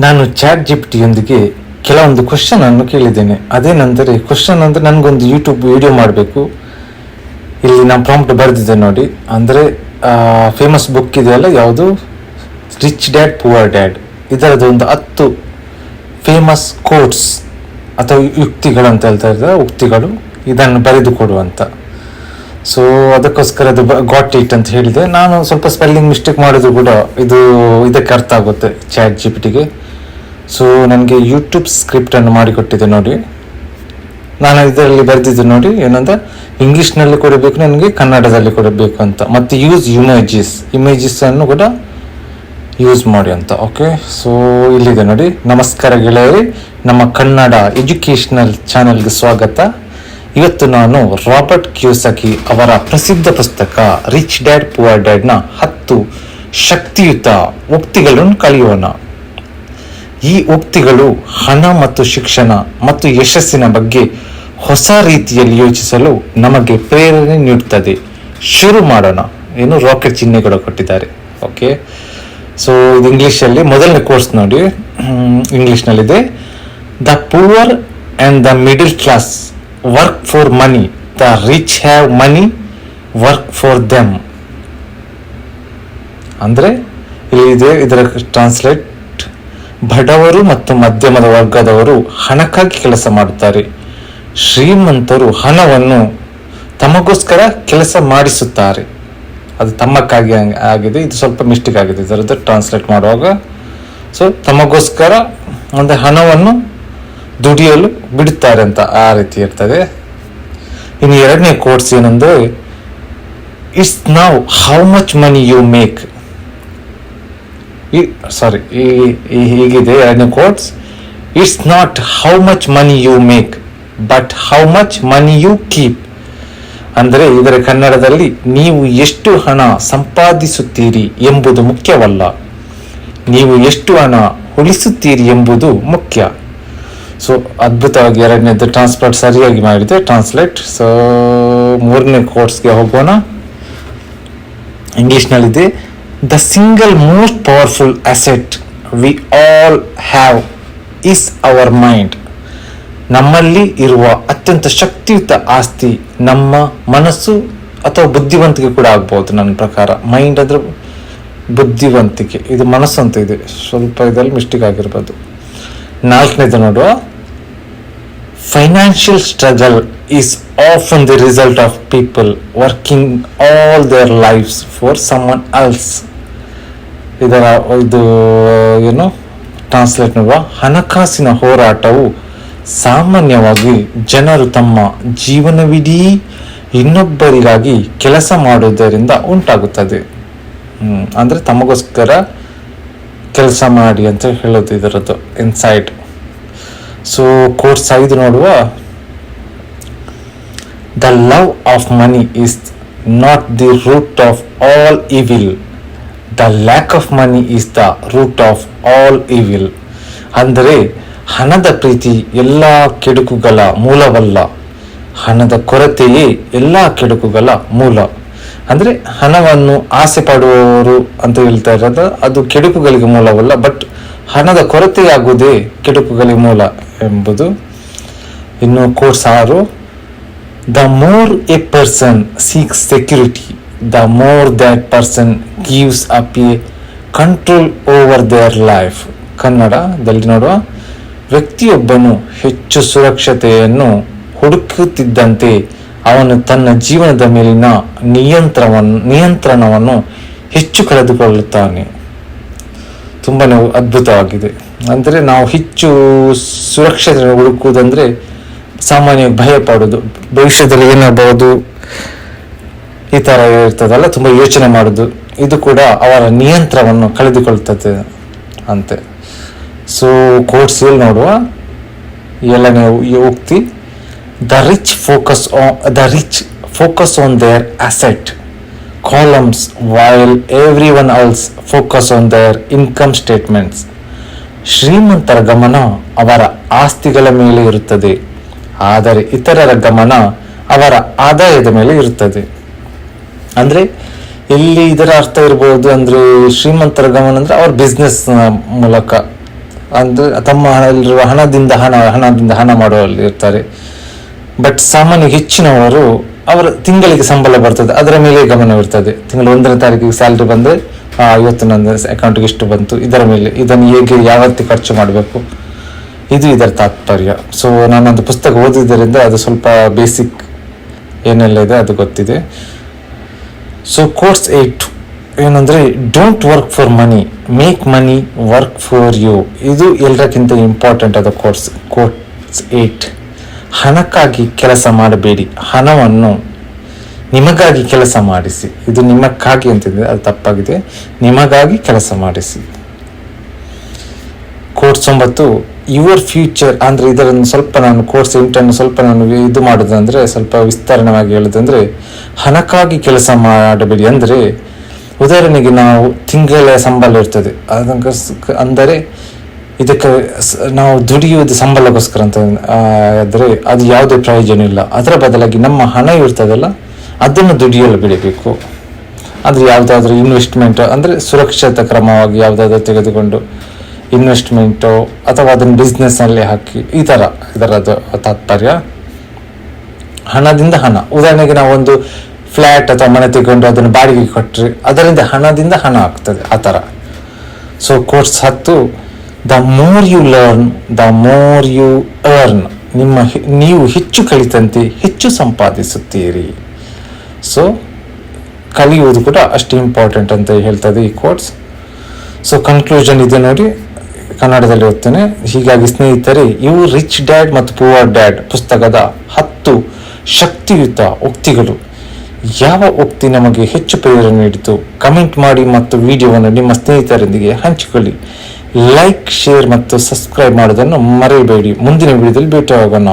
ನಾನು ಚಾಟ್ ಜಿಪಿಟಿಯೊಂದಿಗೆ ಕೆಲವೊಂದು ಕ್ವಶನ್ ಅನ್ನು ಕೇಳಿದ್ದೇನೆ. ಅದೇನೆಂದರೆ ಕ್ವಶನ್ ಅಂದರೆ ನನಗೊಂದು ಯೂಟ್ಯೂಬ್ ವಿಡಿಯೋ ಮಾಡಬೇಕು. ಇಲ್ಲಿ ನಾನು ಪ್ರಾಂಪ್ಟ್ ಬರೆದಿದ್ದೆ ನೋಡಿ. ಅಂದರೆ ಫೇಮಸ್ ಬುಕ್ ಇದೆಯಲ್ಲ, ಯಾವುದು, ರಿಚ್ ಡ್ಯಾಡ್ ಪುವರ್ ಡ್ಯಾಡ್, ಇದರದ್ದು ಒಂದು 10 ಫೇಮಸ್ ಕೋಟ್ಸ್ ಅಥವಾ ಯುಕ್ತಿಗಳು ಅಂತ ಹೇಳ್ತಾ ಇದ್ದಾರೆ, ಉಕ್ತಿಗಳು, ಇದನ್ನು ಬರೆದು ಕೊಡುವಂತ. ಸೊ ಅದಕ್ಕೋಸ್ಕರ ಅದು ಗಾಟ್ ಇಟ್ ಅಂತ ಹೇಳಿದೆ. ನಾನು ಸ್ವಲ್ಪ ಸ್ಪೆಲ್ಲಿಂಗ್ ಮಿಸ್ಟೇಕ್ ಮಾಡಿದ್ರು ಕೂಡ ಇದಕ್ಕೆ ಅರ್ಥ ಆಗುತ್ತೆ ಚಾಟ್ ಜಿಪಿಟಿಗೆ. ಸೊ ನನಗೆ ಯೂಟ್ಯೂಬ್ ಸ್ಕ್ರಿಪ್ಟನ್ನು ಮಾಡಿಕೊಟ್ಟಿದೆ ನೋಡಿ. ನಾನು ಇದರಲ್ಲಿ ಬರೆದಿದ್ದೆ ನೋಡಿ, ಏನಂದ್ರೆ ಇಂಗ್ಲೀಷ್ನಲ್ಲಿ ಕೊಡಬೇಕು ನನಗೆ, ಕನ್ನಡದಲ್ಲಿ ಕೊಡಬೇಕು ಅಂತ, ಮತ್ತು ಯೂಸ್ ಇಮೇಜಸ್ ಅನ್ನು ಕೂಡ ಯೂಸ್ ಮಾಡಿ ಅಂತ. ಓಕೆ, ಸೊ ಇಲ್ಲಿದೆ ನೋಡಿ. ನಮಸ್ಕಾರ ಗೆಳೆಯರಿ, ನಮ್ಮ ಕನ್ನಡ ಎಜುಕೇಷನಲ್ ಚಾನೆಲ್ಗೆ ಸ್ವಾಗತ. ಇವತ್ತು ನಾನು ರಾಬರ್ಟ್ ಕಿಯೋಸಾಕಿ ಅವರ ಪ್ರಸಿದ್ಧ ಪುಸ್ತಕ ರಿಚ್ ಡ್ಯಾಡ್ ಪುವರ್ ಡ್ಯಾಡ್ನ 10 ಶಕ್ತಿಯುತ ಉಕ್ತಿಗಳನ್ನು ಕಲಿಯೋಣ. ಈ ಉಕ್ತಿಗಳು ಹಣ ಮತ್ತು ಶಿಕ್ಷಣ ಮತ್ತು ಯಶಸ್ಸಿನ ಬಗ್ಗೆ ಹೊಸ ರೀತಿಯಲ್ಲಿ ಯೋಚಿಸಲು ನಮಗೆ ಪ್ರೇರಣೆ ನೀಡುತ್ತದೆ. ಶುರು ಮಾಡೋಣ. ಏನು ರಾಕೆಟ್ ಚಿಹ್ನೆಗಳು ಕೊಟ್ಟಿದ್ದಾರೆ. ಓಕೆ, ಸೊ ಇದು ಇಂಗ್ಲಿಷಲ್ಲಿ ಮೊದಲನೇ ಕೋರ್ಸ್ ನೋಡಿ. ಇಂಗ್ಲಿಷ್ನಲ್ಲಿದೆ, the poor and the middle class work for money, the rich have money work for them. ಅಂದರೆ ಇಲ್ಲಿದೆ, ಇದರ ಟ್ರಾನ್ಸ್ಲೇಟ್, ಬಡವರು ಮತ್ತು ಮಧ್ಯಮದ ವರ್ಗದವರು ಹಣಕ್ಕಾಗಿ ಕೆಲಸ ಮಾಡುತ್ತಾರೆ, ಶ್ರೀಮಂತರು ಹಣವನ್ನು ತಮಗೋಸ್ಕರ ಕೆಲಸ ಮಾಡಿಸುತ್ತಾರೆ. ಅದು ತಮ್ಮಕ್ಕಾಗಿ ಆಗಿದೆ, ಇದು ಸ್ವಲ್ಪ ಮಿಸ್ಟೇಕ್ ಆಗಿದೆ ಇದರದ್ದು ಟ್ರಾನ್ಸ್ಲೇಟ್ ಮಾಡುವಾಗ. ಸೊ ತಮಗೋಸ್ಕರ ಅಂದರೆ ಹಣವನ್ನು ದುಡಿಯಲು ಬಿಡುತ್ತಾರೆ ಅಂತ ಆ ರೀತಿ ಇರ್ತದೆ. ಇನ್ನು ಎರಡನೇ ಕೋರ್ಸ್ ಏನಂದ್ರೆ, it's not how much money you make. ಹೀಗಿದೆ ಎರಡನೇ course, it's not how much money you make but how much money you keep. ಅಂದರೆ ಇದರ ಕನ್ನಡದಲ್ಲಿ, ನೀವು ಎಷ್ಟು ಹಣ ಸಂಪಾದಿಸುತ್ತೀರಿ ಎಂಬುದು ಮುಖ್ಯವಲ್ಲ, ನೀವು ಎಷ್ಟು ಹಣ ಉಳಿಸುತ್ತೀರಿ ಎಂಬುದು ಮುಖ್ಯ. ಸೊ ಅದ್ಭುತವಾಗಿ ಎರಡನೇದು ಟ್ರಾನ್ಸ್ಲೇಟ್ ಸರಿಯಾಗಿ ಮಾಡಿದೆ ಟ್ರಾನ್ಸ್ಲೇಟ್. ಸೊ ಮೂರನೇ ಕೋರ್ಸ್ಗೆ ಹೋಗೋಣ. ಇಂಗ್ಲಿಷ್ನಲ್ಲಿದೆ, the single most powerful asset we all have is our mind. ನಮ್ಮಲ್ಲಿ ಇರುವ ಅತ್ಯಂತ ಶಕ್ತಿಯುತ ಆಸ್ತಿ ನಮ್ಮ ಮನಸ್ಸು ಅಥವಾ ಬುದ್ಧಿವಂತಿಕೆ ಕೂಡ ಆಗ್ಬೋದು. ನನ್ನ ಪ್ರಕಾರ ಮೈಂಡ್ ಅಂದ್ರೆ ಬುದ್ಧಿವಂತಿಕೆ, ಇದು ಮನಸ್ಸು ಅಂತ ಇದೆ, ಸ್ವಲ್ಪ ಇದರಲ್ಲಿ ಮಿಸ್ಟೇಕ್ ಆಗಿರ್ಬೋದು. ನಾಲ್ಕನೇದು ನೋಡುವ, financial struggle is often the result of people working all their lives for someone else. ಇದು ಏನು ಟ್ರಾನ್ಸ್ಲೇಟ್ ನೋಡುವ, ಹಣಕಾಸಿನ ಹೋರಾಟವು ಸಾಮಾನ್ಯವಾಗಿ ಜನರು ತಮ್ಮ ಜೀವನವಿಡೀ ಇನ್ನೊಬ್ಬರಿಗಾಗಿ ಕೆಲಸ ಮಾಡುವುದರಿಂದ ಉಂಟಾಗುತ್ತದೆ. ಅಂದರೆ ತಮಗೋಸ್ಕರ ಕೆಲಸ ಮಾಡಿ ಅಂತ ಹೇಳೋದು ಇದರದ್ದು ಇನ್ಸೈಟ್. ಸೊ ಕೋರ್ಸ್ 5 ನೋಡುವ, the love of money is not the root of all evil, the lack of money is the root of all evil. ಅಂದರೆ ಹಣದ ಪ್ರೀತಿ ಎಲ್ಲ ಕೆಡುಕುಗಳ ಮೂಲವಲ್ಲ, ಹಣದ ಕೊರತೆಯೇ ಎಲ್ಲ ಕೆಡುಕುಗಳ ಮೂಲ. ಅಂದರೆ ಹಣವನ್ನು ಆಸೆ ಪಡುವವರು ಅಂತ ಹೇಳ್ತಾ ಇರೋದು ಅದು ಕೆಡುಕುಗಳಿಗೆ ಮೂಲವಲ್ಲ, ಬಟ್ ಹಣದ ಕೊರತೆಯಾಗುವುದೇ ಕೆಡುಕುಗಳಿಗೆ ಮೂಲ ಎಂಬುದು. ಇನ್ನು course 6, the more A person seeks security, the more that person gives up A control over their life. ಕನ್ನಡದಲ್ಲಿ ನೋಡುವ, ವ್ಯಕ್ತಿಯೊಬ್ಬನು ಹೆಚ್ಚು ಸುರಕ್ಷತೆಯನ್ನು ಹುಡುಕುತ್ತಿದ್ದಂತೆ ಅವನು ತನ್ನ ಜೀವನದ ಮೇಲಿನ ನಿಯಂತ್ರಣವನ್ನು ಹೆಚ್ಚು ಕಳೆದುಕೊಳ್ಳುತ್ತಾನೆ. ತುಂಬಾನೇ ಅದ್ಭುತವಾಗಿದೆ. ಅಂದರೆ ನಾವು ಹೆಚ್ಚು ಸುರಕ್ಷತೆ ಹುಡುಕುವುದಂದ್ರೆ ಸಾಮಾನ್ಯವಾಗಿ ಭಯ ಪಡೋದು, ಭವಿಷ್ಯದಲ್ಲಿ ಏನಾಗಬಹುದು ಈ ತರ ಇರ್ತದಲ್ಲ, ತುಂಬಾ ಯೋಚನೆ ಮಾಡೋದು, ಇದು ಕೂಡ ಅವರ ನಿಯಂತ್ರಣವನ್ನು ಕಳೆದುಕೊಳ್ತದೆ ಅಂತೆ. ಸೊ ಕೋರ್ಸ್ 7 ನೋಡುವ, 7ನೇ ಉಕ್ತಿ, the rich focus on their asset columns while every one else focus on their income statements. ಶ್ರೀಮಂತರ ಗಮನ ಅವರ ಆಸ್ತಿಗಳ ಮೇಲೆ ಇರುತ್ತದೆ, ಆದರೆ ಇತರರ ಗಮನ ಅವರ ಆದಾಯದ ಮೇಲೆ ಇರುತ್ತದೆ. ಅಂದ್ರೆ ಇಲ್ಲಿ ಇದರ ಅರ್ಥ ಇರಬಹುದು, ಅಂದ್ರೆ ಶ್ರೀಮಂತರ ಗಮನ ಅಂದ್ರೆ ಅವ್ರ ಬಿಸ್ನೆಸ್ ಮೂಲಕ ಅಂದರೆ ಎಲ್ಲರೂ ಹಣದಿಂದ ಹಣ ಮಾಡುವಲ್ಲಿ ಇರ್ತಾರೆ. ಬಟ್ ಸಾಮಾನ್ಯ ಹೆಚ್ಚಿನವರು ಅವರ ತಿಂಗಳಿಗೆ ಸಂಬಳ ಬರ್ತದೆ, ಅದರ ಮೇಲೆ ಗಮನವಿರ್ತದೆ. ತಿಂಗಳು 1ನೇ ತಾರೀಕಿಗೆ ಸ್ಯಾಲ್ರಿ ಬಂದರೆ ಇವತ್ತು ನನ್ನ ಅಕೌಂಟ್ಗೆ ಇಷ್ಟು ಬಂತು, ಇದರ ಮೇಲೆ ಇದನ್ನು ಹೇಗೆ ಯಾವತ್ತಿ ಖರ್ಚು ಮಾಡಬೇಕು, ಇದು ಇದರ ತಾತ್ಪರ್ಯ. ಸೊ ನಾನೊಂದು ಪುಸ್ತಕ ಓದಿದ್ದರಿಂದ ಅದು ಸ್ವಲ್ಪ ಬೇಸಿಕ್ ಏನೆಲ್ಲ ಇದೆ ಅದು ಗೊತ್ತಿದೆ. ಸೊ ಕೋರ್ಸ್ 8 ಏನಂದರೆ, don't work for money, make money work for you. ಇದು ಎಲ್ಲಕ್ಕಿಂತ ಇಂಪಾರ್ಟೆಂಟ್ ಆದ ಕೋರ್ಸ್ 8. ಹಣಕ್ಕಾಗಿ ಕೆಲಸ ಮಾಡಬೇಡಿ, ಹಣವನ್ನು ನಿಮಗಾಗಿ ಕೆಲಸ ಮಾಡಿಸಿ. ಇದು ನಿಮಗಾಗಿ ಅಂತಿದೆ, ಅದು ತಪ್ಪಾಗಿದೆ. ನಿಮಗಾಗಿ ಕೆಲಸ ಮಾಡಿಸಿ. Course 9, your future. ಅಂದರೆ ಇದರನ್ನು ಸ್ವಲ್ಪ ನಾನು ಕೋರ್ಸ್ 8 ಸ್ವಲ್ಪ ನಾನು ಇದು ಮಾಡೋದಂದರೆ, ಸ್ವಲ್ಪ ವಿಸ್ತರಣವಾಗಿ ಹೇಳೋದಂದರೆ, ಹಣಕ್ಕಾಗಿ ಕೆಲಸ ಮಾಡಬೇಡಿ. ಅಂದರೆ ಉದಾಹರಣೆಗೆ ನಾವು ತಿಂಗಳ ಸಂಬಳ ಇರ್ತದೆ, ಅಂದರೆ ಇದಕ್ಕೆ ನಾವು ದುಡಿಯುವುದು ಸಂಬಳಕ್ಕೋಸ್ಕರ ಅಂತ ಆದರೆ ಅದು ಯಾವುದೇ ಪ್ರಯೋಜನ ಇಲ್ಲ. ಅದರ ಬದಲಾಗಿ ನಮ್ಮ ಹಣ ಇರ್ತದಲ್ಲ, ಅದನ್ನು ದುಡಿಯಲು ಬಿಡಬೇಕು. ಅಂದರೆ ಯಾವುದಾದ್ರೂ ಇನ್ವೆಸ್ಟ್ಮೆಂಟ್, ಅಂದರೆ ಸುರಕ್ಷಿತ ಕ್ರಮವಾಗಿ ಯಾವುದಾದ್ರೂ ತೆಗೆದುಕೊಂಡು ಇನ್ವೆಸ್ಟ್ಮೆಂಟು ಅಥವಾ ಅದನ್ನು ಬಿಸ್ನೆಸ್ನಲ್ಲಿ ಹಾಕಿ, ಇದರದ್ದು ತಾತ್ಪರ್ಯ. ಹಣದಿಂದ ಹಣ, ಉದಾಹರಣೆಗೆ ನಾವು ಒಂದು ಫ್ಲ್ಯಾಟ್ ಅಥವಾ ಮನೆ ತೆಗೆದುಕೊಂಡು ಅದನ್ನು ಬಾಡಿಗೆ ಕೊಟ್ಟರೆ ಅದರಿಂದ ಹಣದಿಂದ ಹಣ ಆಗ್ತದೆ, ಆ ಥರ. So course 10, the more you learn the more you earn. ನೀವು ಹೆಚ್ಚು ಕಲಿತಂತೆ ಹೆಚ್ಚು ಸಂಪಾದಿಸುತ್ತೀರಿ. ಸೊ ಕಲಿಯುವುದು ಕೂಡ ಅಷ್ಟು ಇಂಪಾರ್ಟೆಂಟ್ ಅಂತ ಹೇಳ್ತದೆ ಈ ಕೋರ್ಸ್. ಸೊ ಕನ್ಕ್ಲೂಷನ್ ಇದೆ ನೋಡಿ, ಕನ್ನಡದಲ್ಲಿ ಓದ್ತೇನೆ. ಹೀಗಾಗಿ ಸ್ನೇಹಿತರೆ, ಇವು ರಿಚ್ ಡ್ಯಾಡ್ ಮತ್ತು ಪುವರ್ ಡ್ಯಾಡ್ ಪುಸ್ತಕದ 10 ಶಕ್ತಿಯುತ ಉಕ್ತಿಗಳು. ಯಾವ ಉಕ್ತಿ ನಮಗೆ ಹೆಚ್ಚು ಪ್ರೇರಣೆ ನೀಡಿತು ಕಮೆಂಟ್ ಮಾಡಿ ಮತ್ತು ವಿಡಿಯೋವನ್ನು ನಿಮ್ಮ ಸ್ನೇಹಿತರೊಂದಿಗೆ ಹಂಚಿಕೊಳ್ಳಿ. ಲೈಕ್, ಶೇರ್ ಮತ್ತು ಸಬ್ಸ್ಕ್ರೈಬ್ ಮಾಡೋದನ್ನು ಮರೆಯಬೇಡಿ. ಮುಂದಿನ ವಿಡಿಯೋದಲ್ಲಿ ಭೇಟಿಯಾಗೋಣ.